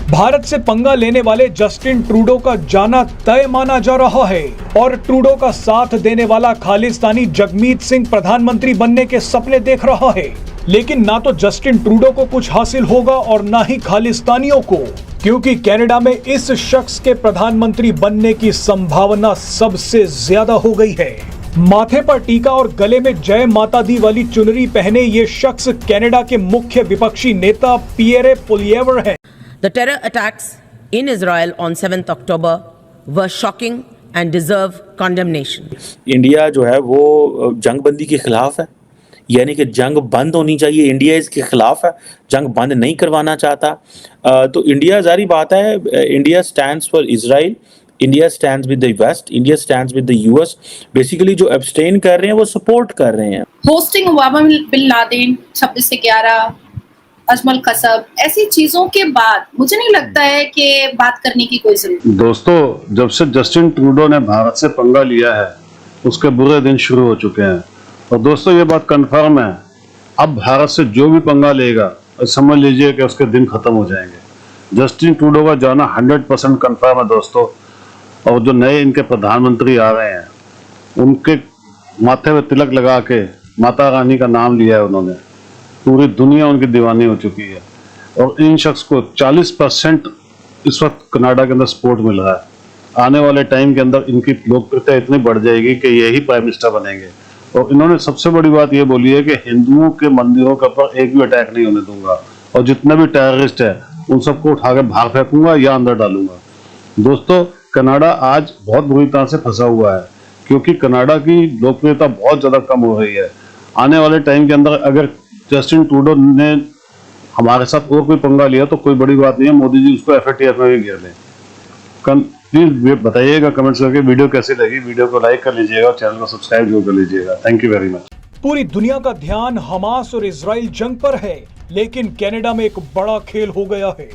भारत से पंगा लेने वाले जस्टिन ट्रूडो का जाना तय माना जा रहा है और ट्रूडो का साथ देने वाला खालिस्तानी जगमीत सिंह प्रधानमंत्री बनने के सपने देख रहा है। लेकिन ना तो जस्टिन ट्रूडो को कुछ हासिल होगा और ना ही खालिस्तानियों को, क्योंकि कनाडा में इस शख्स के प्रधानमंत्री बनने की संभावना सबसे ज्यादा हो गई है। माथे पर टीका और गले में जय माता दी वाली चुनरी पहने ये शख्स कनाडा के मुख्य विपक्षी नेता पियरे पोलिएवर हैं। The terror attacks in Israel on 7th October were shocking and deserve condemnation. India जो है वो जंगबंदी के खिलाफ है, यानी कि जंग बंद होनी चाहिए। इंडिया इसके खिलाफ है, जंग बंद नहीं करवाना चाहता। तो इंडिया जारी बात है, India stands for Israel, India stands with the West, India stands with the US. Basically जो एब्सटेन कर रहे हैं वो सपोर्ट कर रहे हैं। होस्टिंग ओसामा बिन लादेन 26 से 11, अजमल कसब, ऐसी चीजों के बाद मुझे नहीं लगता है कि बात करने की कोई जरूरत। दोस्तों, जब से जस्टिन ट्रूडो ने भारत से पंगा लिया है उसके बुरे दिन शुरू हो चुके हैं। और दोस्तों, ये बात कंफर्म है, अब भारत से जो भी पंगा लेगा समझ लीजिए कि उसके दिन खत्म हो जाएंगे। जस्टिन ट्रूडो का जाना 100% कंफर्म है दोस्तों। और जो नए इनके प्रधानमंत्री आ रहे हैं उनके माथे पे तिलक लगा के माता रानी का नाम लिया है उन्होंने। पूरी दुनिया उनकी दीवानी हो चुकी है और इन शख्स को 40% इस वक्त कनाडा के अंदर सपोर्ट मिल रहा है। आने वाले टाइम के अंदर इनकी लोकप्रियता इतनी बढ़ जाएगी कि यही प्राइम मिनिस्टर बनेंगे। और इन्होंने सबसे बड़ी बात ये बोली है कि हिंदुओं के मंदिरों के ऊपर एक भी अटैक नहीं होने दूंगा और जितने भी टेररिस्ट है उन सबको उठा के बाहर फेंकूंगा या अंदर डालूंगा। दोस्तों, कनाडा आज बहुत बुरी तरह से फंसा हुआ है क्योंकि कनाडा की लोकप्रियता बहुत ज्यादा कम हो रही है। आने वाले टाइम के अंदर अगर जस्टिन ट्रूडो ने हमारे साथ और कोई पंगा लिया तो कोई बड़ी बात नहीं है, मोदी जी उसको FATF में भी घेर लें। प्लीज बताइएगा कमेंट्स करके वीडियो कैसी लगी। वीडियो को लाइक कर लीजिएगा और चैनल को सब्सक्राइब जरूर कर लीजिएगा। Thank you very much. पूरी दुनिया का ध्यान हमास और इजराइल जंग पर है, लेकिन कनाडा में एक बड़ा खेल हो गया है।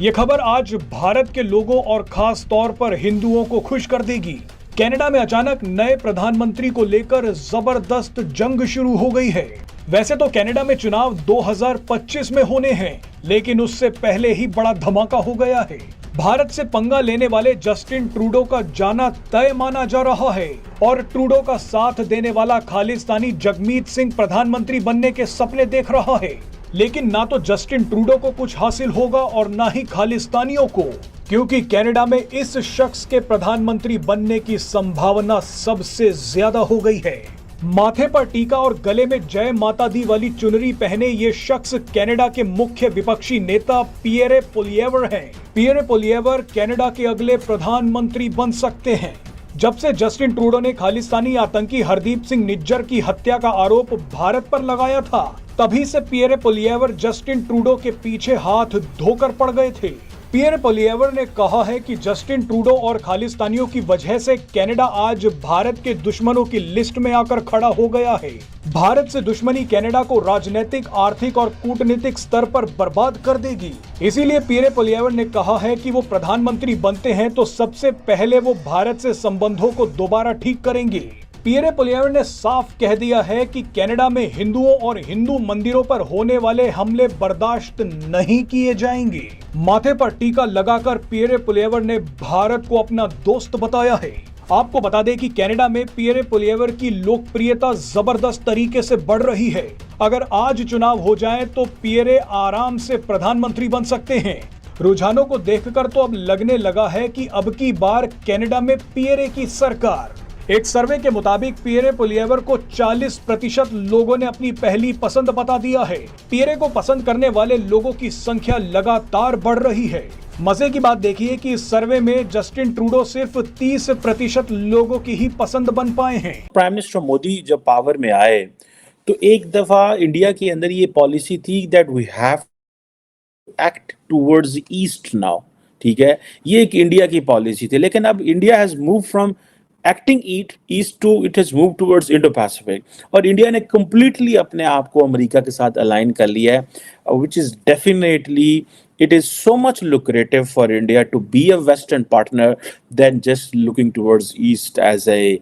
ये खबर आज भारत के लोगों और खास तौर पर हिंदुओं को खुश कर देगी। कनाडा में अचानक नए प्रधानमंत्री को लेकर जबरदस्त जंग शुरू हो गई है। वैसे तो कनाडा में चुनाव 2025 में होने हैं, लेकिन उससे पहले ही बड़ा धमाका हो गया है। भारत से पंगा लेने वाले जस्टिन ट्रूडो का जाना तय माना जा रहा है और ट्रूडो का साथ देने वाला खालिस्तानी जगमीत सिंह प्रधानमंत्री बनने के सपने देख रहा है। लेकिन ना तो जस्टिन ट्रूडो को कुछ हासिल होगा और ना ही खालिस्तानियों को, क्योंकि कनाडा में इस शख्स के प्रधानमंत्री बनने की संभावना सबसे ज्यादा हो गई है। माथे पर टीका और गले में जय माता दी वाली चुनरी पहने ये शख्स कनाडा के मुख्य विपक्षी नेता पियरे पोलिएवर हैं। पियरे पोलिएवर कनाडा के अगले प्रधानमंत्री बन सकते हैं। जब से जस्टिन ट्रूडो ने खालिस्तानी आतंकी हरदीप सिंह निज्जर की हत्या का आरोप भारत पर लगाया था, तभी से पियरे पोलिएवर जस्टिन ट्रूडो के पीछे हाथ धोकर पड़ गए थे। पियरे पोलिएवर ने कहा है कि जस्टिन ट्रूडो और खालिस्तानियों की वजह से कनाडा आज भारत के दुश्मनों की लिस्ट में आकर खड़ा हो गया है। भारत से दुश्मनी कनाडा को राजनीतिक, आर्थिक और कूटनीतिक स्तर पर बर्बाद कर देगी। इसीलिए पियरे पोलिएवर ने कहा है कि वो प्रधानमंत्री बनते हैं तो सबसे पहले वो भारत से संबंधों को दोबारा ठीक करेंगे। पियरे पोलिएवर ने साफ कह दिया है कि कनाडा में हिंदुओं और हिंदू मंदिरों पर होने वाले हमले बर्दाश्त नहीं किए जाएंगे। माथे पर टीका लगाकर पियरे पोलिएवर ने भारत को अपना दोस्त बताया है। आपको बता दें कि कनाडा में पियरे पोलिएवर की लोकप्रियता जबरदस्त तरीके से बढ़ रही है। अगर आज चुनाव हो जाए तो पियरे आराम से प्रधानमंत्री बन सकते हैं। रुझानों को देखकर तो अब लगने लगा है कि अब की बार कनाडा में पियरे की सरकार। एक सर्वे के मुताबिक पियरे पोलिएवर को 40% लोगों ने अपनी पहली पसंद बता दिया है। पियरे को पसंद करने वाले लोगों की संख्या लगातार बढ़ रही है। मजे की बात देखिए कि इस सर्वे में जस्टिन ट्रूडो सिर्फ 30% लोगों की ही पसंद बन पाए हैं। प्राइम मिनिस्टर मोदी जब पावर में आए तो एक दफा इंडिया के अंदर ये पॉलिसी थी that we have act towards east now. ठीक है, ये एक इंडिया की पॉलिसी थी, लेकिन अब India has move from acting east to it has move towards Indo Pacific. और इंडिया ने कंप्लीटली अपने आप को अमेरिका के साथ अलाइन कर लिया है, which is definitely it is so much lucrative for India to be a Western partner than just looking towards East as a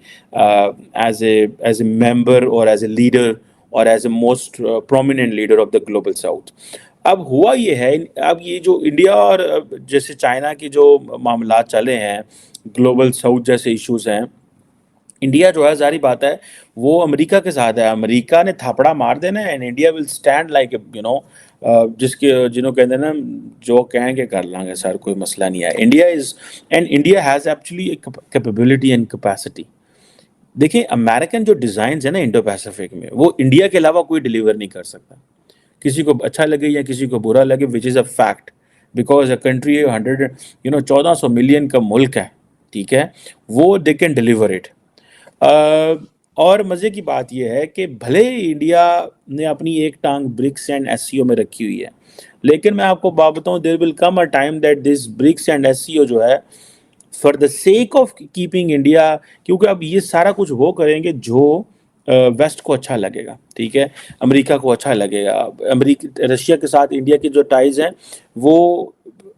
member or as a leader or as a most prominent leader of the global South. अब हुआ ये है, अब ये जो India और जैसे China के जो मामला चले हैं, ग्लोबल साउथ जैसे इश्यूज हैं, इंडिया जो है जारी बात है वो अमेरिका के साथ है। अमेरिका ने थापड़ा मार देना है and India will stand like जिसके जिन्हों कहते हैं ना, जो कहेंगे कर लांगे सर, कोई मसला नहीं है। India has actually capability and capacity. देखिए अमेरिकन जो डिज़ाइन है ना इंडो पैसिफिक में, वो इंडिया के अलावा कोई डिलीवर नहीं कर सकता। किसी को अच्छा लगे या किसी को बुरा लगे, which is a fact, because a country 1400 million का मुल्क है, ठीक है, वो दे कैन डिलीवर इट। और मज़े की बात यह है कि भले इंडिया ने अपनी एक टांग ब्रिक्स एंड एससीओ में रखी हुई है, लेकिन मैं आपको बात बताऊँ, there will come a time that this BRICS and SCO जो है, for the sake of keeping India, क्योंकि अब ये सारा कुछ वो करेंगे जो वेस्ट को अच्छा लगेगा, ठीक है, अमेरिका को अच्छा लगेगा। रशिया के साथ इंडिया की जो टाइज हैं वो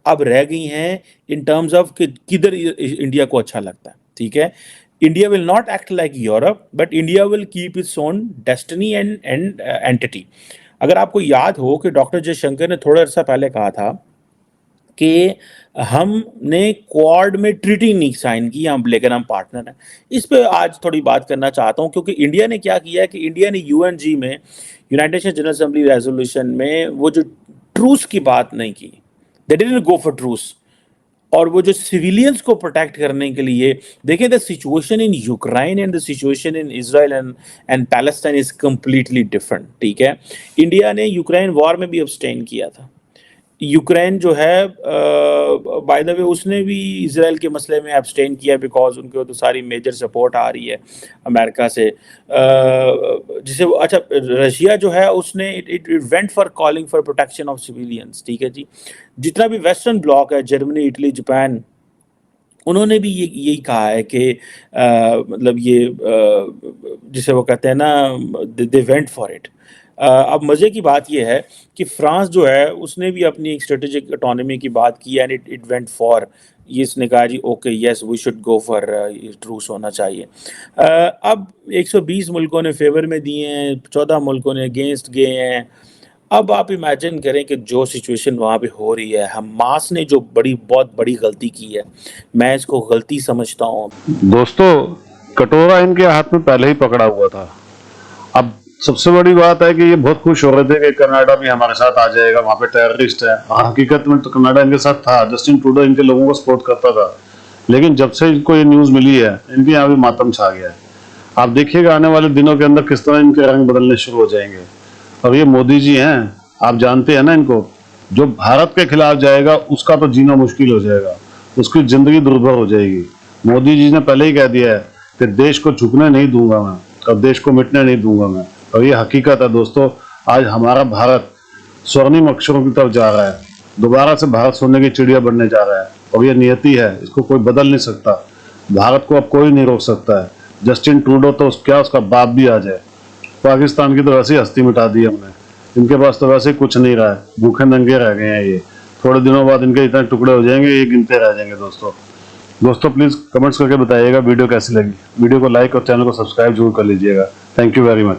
अब रह गई हैं इन टर्म्स ऑफ कि किधर इंडिया को अच्छा लगता है, ठीक है। India will not act like Europe, but India will keep its own destiny and entity. अगर आपको याद हो कि डॉक्टर जयशंकर ने थोड़ा अर्सा पहले कहा था कि हमने क्वाड में ट्रीटी नहीं साइन की, लेकिन हम पार्टनर हैं। इस पे आज थोड़ी बात करना चाहता हूं, क्योंकि इंडिया ने क्या किया है कि इंडिया ने यूएनजी में, United Nation General Assembly resolution में, वो जो ट्रूस की बात नहीं की, they didn't go for truce. और वो जो सिविलियंस को प्रोटेक्ट करने के लिए, देखिए the situation in Ukraine and the situation in Israel and Palestine is completely different, ठीक है। इंडिया ने यूक्रेन वॉर में भी अब्सटेन किया था। यूक्रेन जो है बाय द वे उसने भी इजराइल के मसले में अब्सटेन किया, बिकॉज उनको तो सारी मेजर सपोर्ट आ रही है अमेरिका से। जिसे अच्छा, रशिया जो है उसने it went for calling for protection of civilians, ठीक है जी। जितना भी वेस्टर्न ब्लॉक है, जर्मनी, इटली, जापान, उन्होंने भी यही कहा है कि मतलब ये जिसे वो कहते हैं ना, दे वेंट फॉर इट। अब मज़े की बात यह है कि फ्रांस जो है उसने भी अपनी एक स्ट्रेटेजिक ऑटोनॉमी की बात की एंड इट वेंट फॉर, ये इसने कहा जी okay yes we should go for truce होना चाहिए। अब 120 मुल्कों ने फेवर में दिए हैं, 14 मुल्कों ने अगेंस्ट गए हैं। अब आप इमेजिन करें कि जो सिचुएशन वहाँ पे हो रही है, हमास ने जो बहुत बड़ी गलती की है, मैं इसको गलती समझता हूँ। दोस्तों, कटोरा इनके हाथ में पहले ही पकड़ा हुआ था। अब सबसे बड़ी बात है कि ये बहुत खुश हो रहे थे कि कनाडा भी हमारे साथ आ जाएगा, वहां पे टेररिस्ट है। हकीकत में तो कनाडा इनके साथ था, जस्टिन ट्रूडो इनके लोगों को सपोर्ट करता था, लेकिन जब से इनको ये न्यूज मिली है, इनके यहाँ भी मातम छा गया है। आप देखिएगा आने वाले दिनों के अंदर किस तरह इनके रंग बदलने शुरू हो जाएंगे। और ये मोदी जी हैं, आप जानते हैं ना इनको, जो भारत के खिलाफ जाएगा उसका तो जीना मुश्किल हो जाएगा, उसकी जिंदगी दुर्भर हो जाएगी। मोदी जी ने पहले ही कह दिया है कि देश को झुकने नहीं दूंगा मैं, और देश को मिटने नहीं दूंगा मैं। और ये हकीकत है दोस्तों, आज हमारा भारत स्वर्णिम अक्षरों की तरफ जा रहा है, दोबारा से भारत सोने की चिड़िया बनने जा रहा है। और ये नियति है, इसको कोई बदल नहीं सकता, भारत को अब कोई नहीं रोक सकता है। जस्टिन ट्रूडो तो क्या उसका बाप भी आ जाए, पाकिस्तान की तो वैसे ही हस्ती मिटा दी हमने, इनके पास तो वैसे ही कुछ नहीं रहा है, भूखे नंगे रह गए हैं। ये थोड़े दिनों बाद इनके इतने टुकड़े हो जाएंगे, ये गिनते रह जाएंगे। दोस्तों प्लीज कमेंट्स करके बताइएगा वीडियो कैसी लगी। वीडियो को लाइक और चैनल को सब्सक्राइब जरूर कर लीजिएगा। Thank you very much.